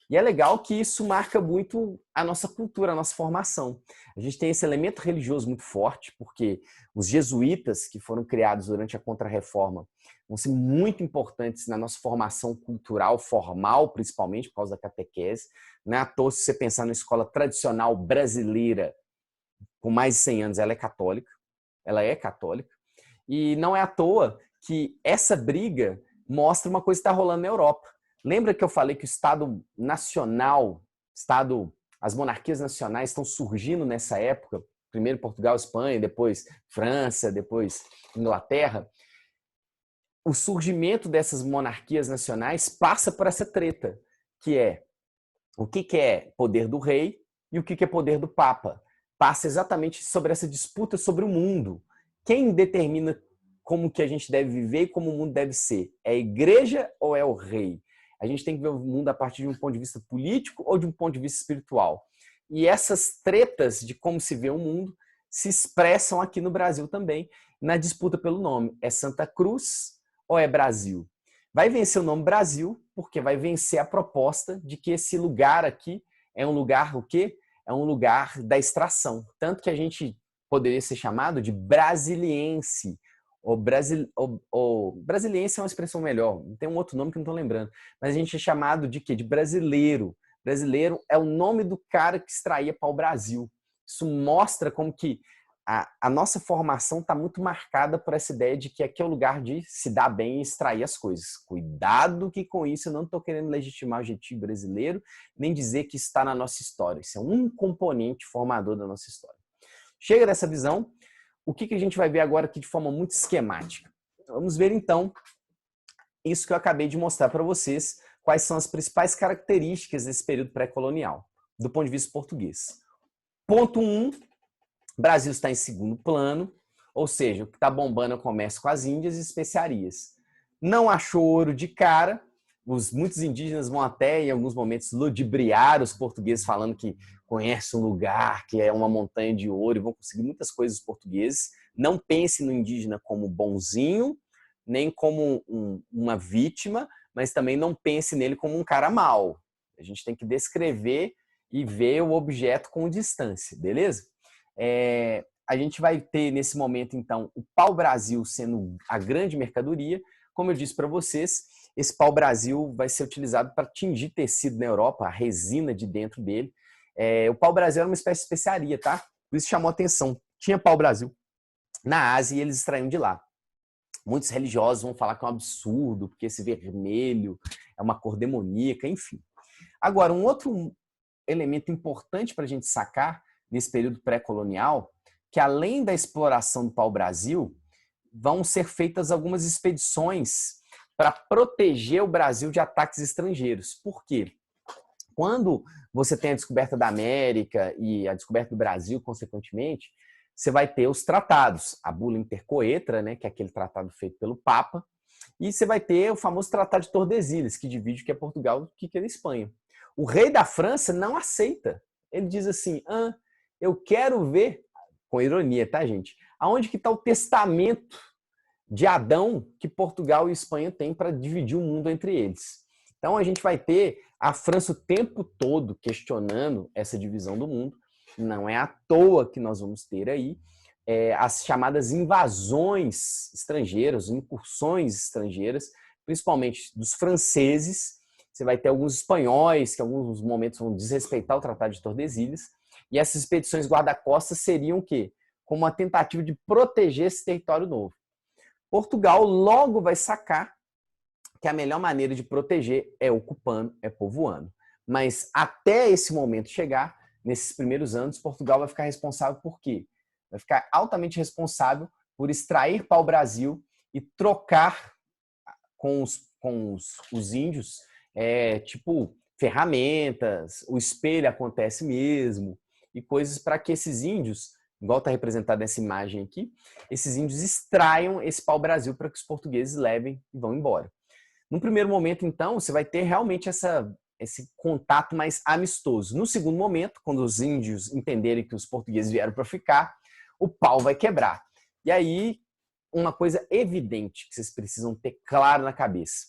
E é legal que isso marca muito a nossa cultura, a nossa formação. A gente tem esse elemento religioso muito forte, porque os jesuítas, que foram criados durante a Contra-Reforma, vão ser muito importantes na nossa formação cultural, formal, principalmente por causa da catequese. Não é à toa, se você pensar na escola tradicional brasileira, com mais de 100 anos, ela é católica. Ela é católica. E não é à toa que essa briga mostra uma coisa que está rolando na Europa. Lembra que eu falei que o Estado nacional, as monarquias nacionais estão surgindo nessa época? Primeiro Portugal, Espanha, depois França, depois Inglaterra. O surgimento dessas monarquias nacionais passa por essa treta, que é o que é poder do rei e o que é poder do papa. Passa exatamente sobre essa disputa sobre o mundo. Quem determina como que a gente deve viver e como o mundo deve ser? É a igreja ou é o rei? A gente tem que ver o mundo a partir de um ponto de vista político ou de um ponto de vista espiritual. E essas tretas de como se vê o mundo se expressam aqui no Brasil também, na disputa pelo nome. É Santa Cruz ou é Brasil? Vai vencer o nome Brasil, porque vai vencer a proposta de que esse lugar aqui é um lugar o quê? É um lugar da extração. Tanto que a gente poderia ser chamado de brasiliense. O brasiliense é uma expressão melhor, tem um outro nome que não estou lembrando, mas a gente é chamado de quê? De brasileiro. brasileiro é o nome do cara que extraía pau-brasil. Isso mostra como que a nossa formação está muito marcada por essa ideia de que aqui é o lugar de se dar bem e extrair as coisas. Cuidado que com isso eu não estou querendo legitimar o jeitinho brasileiro, nem dizer que está na nossa história. Isso é um componente formador da nossa história. Chega dessa visão, o que a gente vai ver agora aqui de forma muito esquemática? Vamos ver então isso que eu acabei de mostrar para vocês, quais são as principais características desse período pré-colonial, do ponto de vista português. Ponto 1, Brasil está em segundo plano, ou seja, o que está bombando é o comércio com as Índias e especiarias. Não achou ouro de cara, muitos indígenas vão até, em alguns momentos, ludibriar os portugueses, falando que conhece um lugar que é uma montanha de ouro e vão conseguir muitas coisas dos portugueses. Não pense no indígena como bonzinho, nem como uma vítima, mas também não pense nele como um cara mau. A gente tem que descrever e ver o objeto com distância, beleza? A gente vai ter nesse momento, então, o pau-brasil sendo a grande mercadoria. Como eu disse para vocês, esse pau-brasil vai ser utilizado para tingir tecido na Europa, a resina de dentro dele. O pau-brasil era uma espécie de especiaria, tá? Por isso chamou atenção. Tinha pau-brasil na Ásia e eles extraíam de lá. Muitos religiosos vão falar que é um absurdo, porque esse vermelho é uma cor demoníaca, enfim. Agora, um outro elemento importante para a gente sacar nesse período pré-colonial, que além da exploração do pau-brasil, vão ser feitas algumas expedições para proteger o Brasil de ataques estrangeiros. Por quê? Quando você tem a descoberta da América e a descoberta do Brasil, consequentemente, você vai ter os tratados, a bula intercoetra, né, que é aquele tratado feito pelo Papa, e você vai ter o famoso Tratado de Tordesilhas, que divide o que é Portugal do que é a Espanha. O rei da França não aceita. Ele diz assim, eu quero ver, com ironia, tá, gente? Aonde que está o testamento de Adão que Portugal e Espanha têm para dividir o mundo entre eles? Então a gente vai ter a França o tempo todo questionando essa divisão do mundo. Não é à toa que nós vamos ter aí as chamadas invasões estrangeiras, incursões estrangeiras, principalmente dos franceses. Você vai ter alguns espanhóis que em alguns momentos vão desrespeitar o Tratado de Tordesilhas. E essas expedições guarda-costas seriam o quê? Como uma tentativa de proteger esse território novo. Portugal logo vai sacar que a melhor maneira de proteger é ocupando, é povoando. Mas até esse momento chegar, nesses primeiros anos, Portugal vai ficar responsável por quê? Vai ficar altamente responsável por extrair pau-brasil e trocar com os índios, tipo ferramentas, o espelho acontece mesmo, e coisas para que esses índios, igual está representado nessa imagem aqui, esses índios extraiam esse pau-brasil para que os portugueses levem e vão embora. No primeiro momento, então, você vai ter realmente esse contato mais amistoso. No segundo momento, quando os índios entenderem que os portugueses vieram para ficar, o pau vai quebrar. E aí, uma coisa evidente que vocês precisam ter claro na cabeça,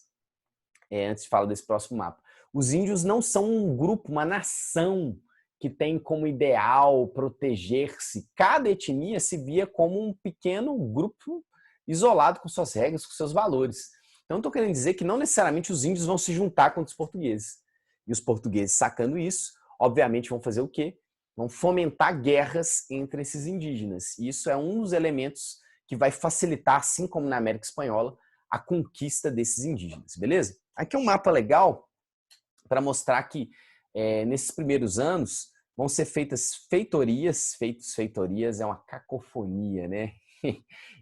antes de falar desse próximo mapa. Os índios não são um grupo, uma nação que tem como ideal proteger-se. Cada etnia se via como um pequeno grupo isolado com suas regras, com seus valores. Então, estou querendo dizer que não necessariamente os índios vão se juntar contra os portugueses. E os portugueses, sacando isso, obviamente vão fazer o quê? Vão fomentar guerras entre esses indígenas. E isso é um dos elementos que vai facilitar, assim como na América Espanhola, a conquista desses indígenas, beleza? Aqui é um mapa legal para mostrar que nesses primeiros anos vão ser feitas feitorias é uma cacofonia, né?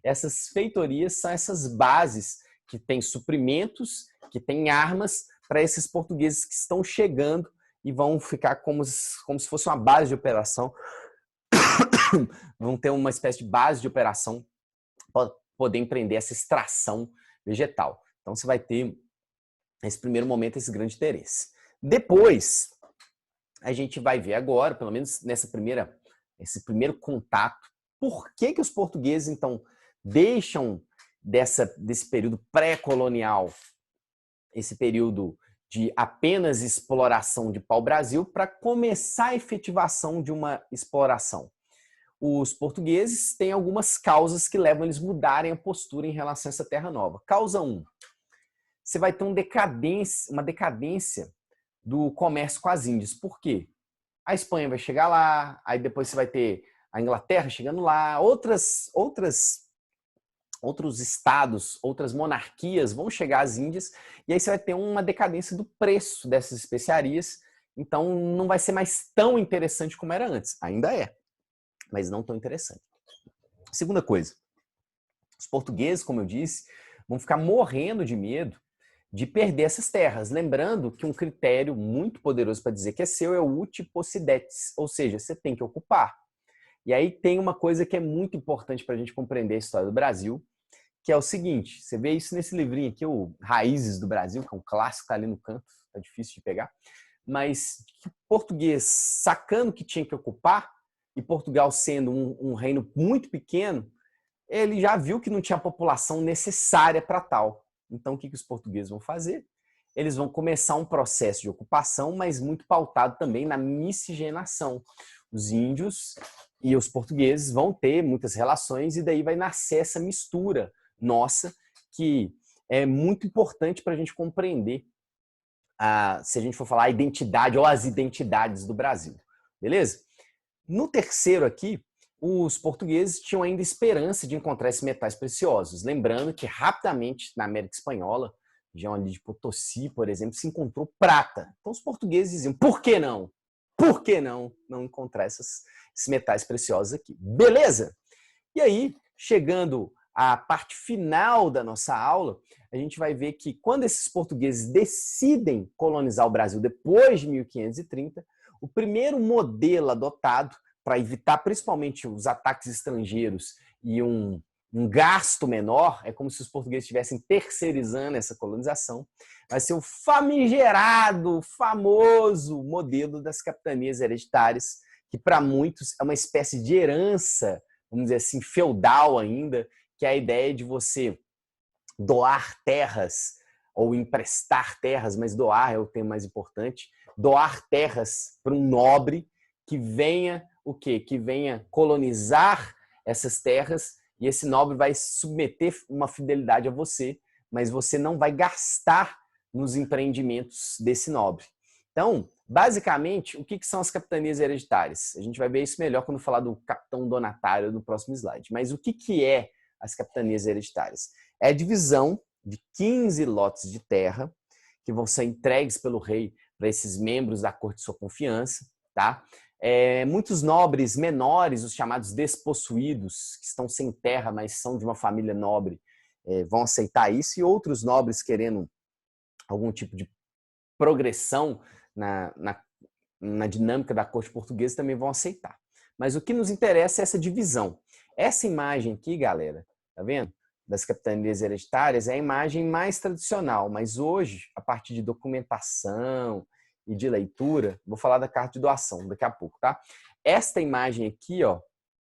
Essas feitorias são essas bases que têm suprimentos, que têm armas para esses portugueses que estão chegando e vão ficar como se fosse uma base de operação. Vão ter uma espécie de base de operação para poder empreender essa extração vegetal. Então você vai ter, nesse primeiro momento, esse grande interesse. Depois, a gente vai ver agora, pelo menos esse primeiro contato, por que os portugueses, então, deixam desse período pré-colonial, esse período de apenas exploração de pau-brasil, para começar a efetivação de uma exploração. Os portugueses têm algumas causas que levam eles a mudarem a postura em relação a essa terra nova. Causa 1. Você vai ter uma decadência do comércio com as Índias. Por quê? A Espanha vai chegar lá, aí depois você vai ter a Inglaterra chegando lá, outros estados, outras monarquias vão chegar às Índias, e aí você vai ter uma decadência do preço dessas especiarias, então não vai ser mais tão interessante como era antes. Ainda é, mas não tão interessante. Segunda coisa, os portugueses, como eu disse, vão ficar morrendo de medo de perder essas terras. Lembrando que um critério muito poderoso para dizer que é seu é o uti possidetis, ou seja, você tem que ocupar. E aí tem uma coisa que é muito importante para a gente compreender a história do Brasil, que é o seguinte, você vê isso nesse livrinho aqui, o Raízes do Brasil, que é um clássico, tá ali no canto, tá difícil de pegar, mas que português sacando que tinha que ocupar, e Portugal sendo um reino muito pequeno, ele já viu que não tinha a população necessária para tal. Então, o que os portugueses vão fazer? Eles vão começar um processo de ocupação, mas muito pautado também na miscigenação. Os índios e os portugueses vão ter muitas relações e daí vai nascer essa mistura nossa, que é muito importante para a gente compreender, se a gente for falar a identidade ou as identidades do Brasil. Beleza? No terceiro aqui, os portugueses tinham ainda esperança de encontrar esses metais preciosos. Lembrando que rapidamente na América Espanhola, região ali de Potosí, por exemplo, se encontrou prata. Então os portugueses diziam, por que não? Por que não encontrar esses metais preciosos aqui? Beleza? E aí, chegando à parte final da nossa aula, a gente vai ver que quando esses portugueses decidem colonizar o Brasil depois de 1530, o primeiro modelo adotado para evitar principalmente os ataques estrangeiros e um gasto menor, é como se os portugueses estivessem terceirizando essa colonização, vai ser o famigerado, famoso modelo das capitanias hereditárias, que para muitos é uma espécie de herança, vamos dizer assim, feudal ainda, que é a ideia de você doar terras ou emprestar terras, mas doar é o tema mais importante, doar terras para um nobre que venha o quê? Que venha colonizar essas terras e esse nobre vai submeter uma fidelidade a você, mas você não vai gastar nos empreendimentos desse nobre. Então, basicamente, o que são as capitanias hereditárias? A gente vai ver isso melhor quando falar do capitão donatário no próximo slide. Mas o que é as capitanias hereditárias? É a divisão de 15 lotes de terra que vão ser entregues pelo rei para esses membros da corte de sua confiança, tá? Muitos nobres menores, os chamados despossuídos, que estão sem terra, mas são de uma família nobre, vão aceitar isso, e outros nobres querendo algum tipo de progressão na dinâmica da corte portuguesa também vão aceitar. Mas o que nos interessa é essa divisão. Essa imagem aqui, galera, tá vendo? Das capitanias hereditárias é a imagem mais tradicional, mas hoje, a partir de documentação e de leitura, vou falar da carta de doação daqui a pouco, tá? Esta imagem aqui, ó,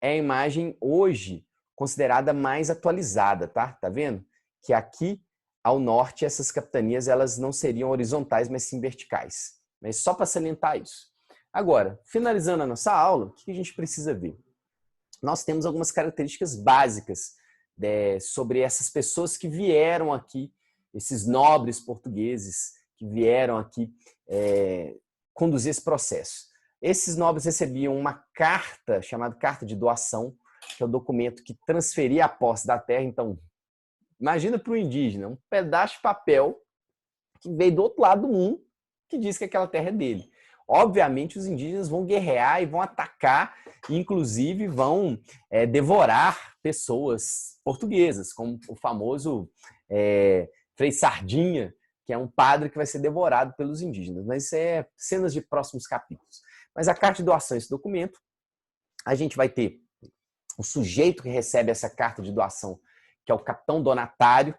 é a imagem hoje considerada mais atualizada, tá? Tá vendo? Que aqui ao norte essas capitanias elas não seriam horizontais, mas sim verticais. Mas só para salientar isso. Agora, finalizando a nossa aula, o que a gente precisa ver? Nós temos algumas características básicas sobre essas pessoas que vieram aqui, esses nobres portugueses que vieram aqui conduzir esse processo. Esses nobres recebiam uma carta, chamada carta de doação, que é o documento que transferia a posse da terra. Então, imagina para o indígena, um pedaço de papel que veio do outro lado do mundo, que diz que aquela terra é dele. Obviamente, os indígenas vão guerrear e vão atacar, e inclusive vão devorar pessoas portuguesas, como o famoso Frei Sardinha, que é um padre que vai ser devorado pelos indígenas. Mas isso é cenas de próximos capítulos. Mas a carta de doação, esse documento, a gente vai ter o sujeito que recebe essa carta de doação, que é o capitão donatário,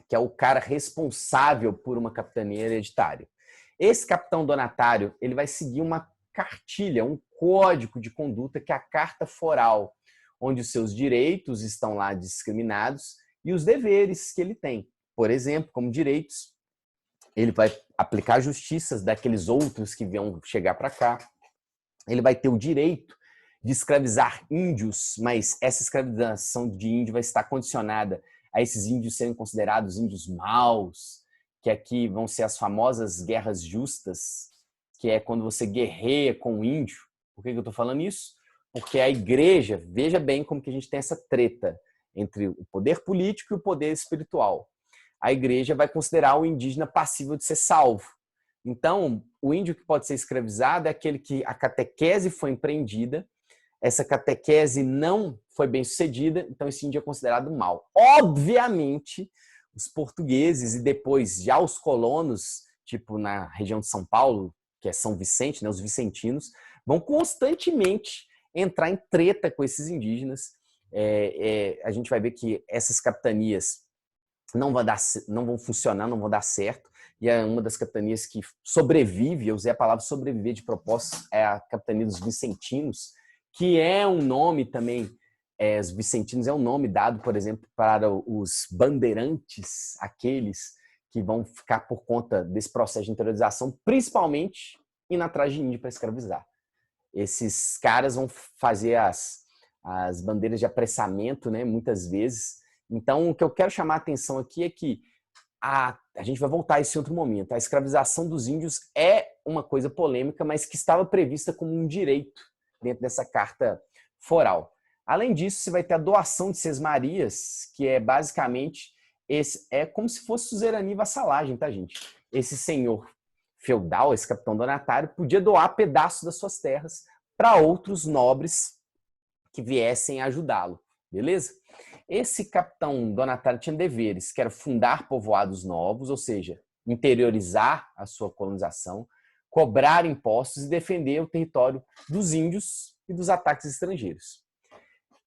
que é o cara responsável por uma capitania hereditária. Esse capitão donatário, ele vai seguir uma cartilha, um código de conduta, que é a carta foral, onde os seus direitos estão lá discriminados e os deveres que ele tem. Por exemplo, como direitos, ele vai aplicar justiças daqueles outros que vão chegar para cá. Ele vai ter o direito de escravizar índios, mas essa escravização de índio vai estar condicionada a esses índios serem considerados índios maus, que aqui vão ser as famosas guerras justas, que é quando você guerreia com o índio. Por que eu estou falando isso? Porque a igreja, veja bem como que a gente tem essa treta entre o poder político e o poder espiritual. A igreja vai considerar o indígena passível de ser salvo. Então, o índio que pode ser escravizado é aquele que a catequese foi empreendida, essa catequese não foi bem sucedida, então esse índio é considerado mau. Obviamente, os portugueses e depois já os colonos, tipo na região de São Paulo, que é São Vicente, né, os vicentinos, vão constantemente entrar em treta com esses indígenas. A gente vai ver que essas capitanias não vão funcionar, não vão dar certo. E é uma das capitanias que sobrevive, eu usei a palavra sobreviver de propósito, é a capitania dos vicentinos, que é um nome também, os vicentinos é um nome dado, por exemplo, para os bandeirantes, aqueles que vão ficar por conta desse processo de interiorização, principalmente indo atrás de índio para escravizar. Esses caras vão fazer as bandeiras de apressamento, né, muitas vezes. Então, o que eu quero chamar a atenção aqui é que a gente vai voltar a esse outro momento. A escravização dos índios é uma coisa polêmica, mas que estava prevista como um direito dentro dessa carta foral. Além disso, você vai ter a doação de sesmarias, que é basicamente é como se fosse suzerania e vassalagem, tá, gente? Esse senhor feudal, esse capitão donatário, podia doar pedaços das suas terras para outros nobres que viessem ajudá-lo, beleza? Esse capitão donatário tinha deveres, que era fundar povoados novos, ou seja, interiorizar a sua colonização, cobrar impostos e defender o território dos índios e dos ataques estrangeiros.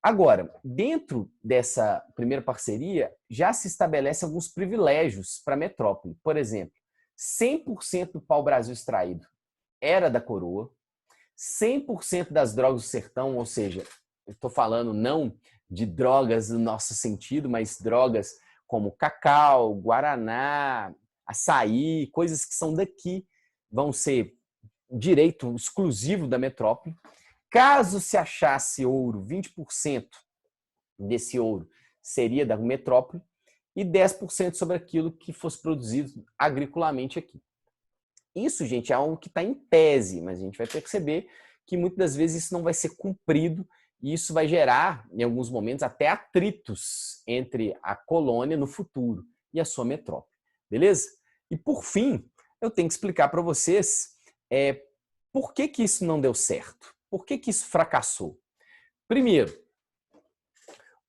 Agora, dentro dessa primeira parceria, já se estabelecem alguns privilégios para a metrópole. Por exemplo, 100% do pau-brasil extraído era da coroa, 100% das drogas do sertão, ou seja, eu estou falando não de drogas no nosso sentido, mas drogas como cacau, guaraná, açaí, coisas que são daqui, vão ser direito exclusivo da metrópole. Caso se achasse ouro, 20% desse ouro seria da metrópole e 10% sobre aquilo que fosse produzido agriculamente aqui. Isso, gente, é algo que está em tese, mas a gente vai perceber que muitas das vezes isso não vai ser cumprido e isso vai gerar, em alguns momentos, até atritos entre a colônia no futuro e a sua metrópole. Beleza? E, por fim, eu tenho que explicar para vocês por que isso não deu certo. Por que isso fracassou? Primeiro,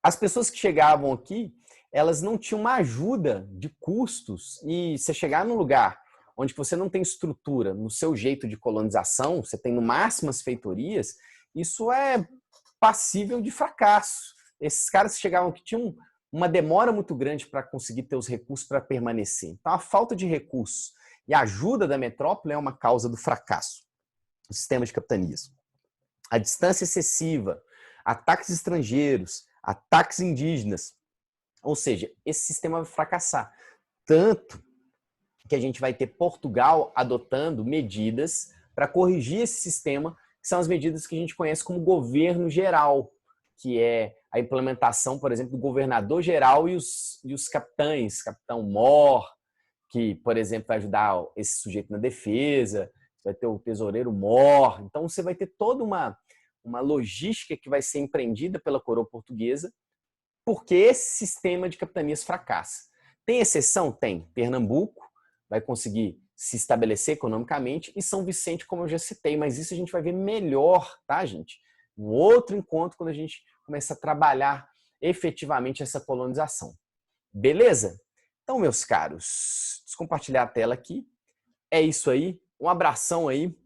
as pessoas que chegavam aqui, elas não tinham uma ajuda de custos e você chegar num lugar onde você não tem estrutura no seu jeito de colonização, você tem no máximo as feitorias, isso é passível de fracasso. Esses caras que chegavam aqui tinham uma demora muito grande para conseguir ter os recursos para permanecer. Então, a falta de recursos e a ajuda da metrópole é uma causa do fracasso do sistema de capitanias. A distância excessiva, ataques estrangeiros, ataques indígenas, ou seja, esse sistema vai fracassar. Tanto que a gente vai ter Portugal adotando medidas para corrigir esse sistema, que são as medidas que a gente conhece como governo geral, que é a implementação, por exemplo, do governador geral e os capitães, capitão mor, que, por exemplo, vai ajudar esse sujeito na defesa, vai ter o tesoureiro mor. Então, você vai ter toda uma logística que vai ser empreendida pela coroa portuguesa, porque esse sistema de capitanias fracassa. Tem exceção? Tem. Pernambuco vai conseguir se estabelecer economicamente e São Vicente, como eu já citei, mas isso a gente vai ver melhor, tá, gente? Um outro encontro quando a gente começa a trabalhar efetivamente essa colonização. Beleza? Então, meus caros, deixa eu compartilhar a tela aqui. É isso aí. Um abração aí.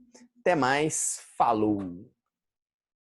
Até mais. Falou!